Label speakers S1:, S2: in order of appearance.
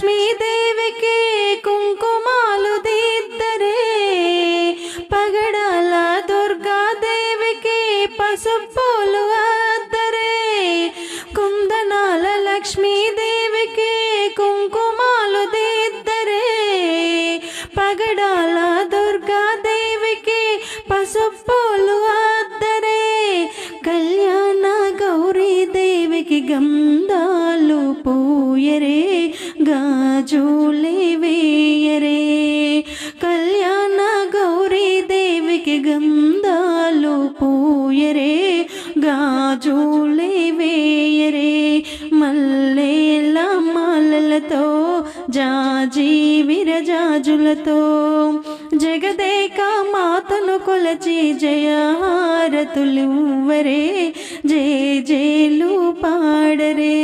S1: లక్ష్మీదేవికి కుంకుమాలు దిద్దరే, పగడాల దుర్గాదేవికి పసుపులు అద్దరే, కుందనాల లక్ష్మీదేవికి కుంకుమాలు దిద్దరే, పగడాల దుర్గాదేవికి పసుపులు అద్దరే, కళ్యాణ గౌరీదేవికి గంధాలు పూయరే, గాజులే వేయరే, కళ్యాణ గౌరీదేవికి గంధాలు పూయరే, గాజులే వేయరే, మల్లేల మాలలతో జాజి విరజాజులతో జగదేక మాతను కొలచి జయహారతులివ్వరే, జయ జయలు పాడరే.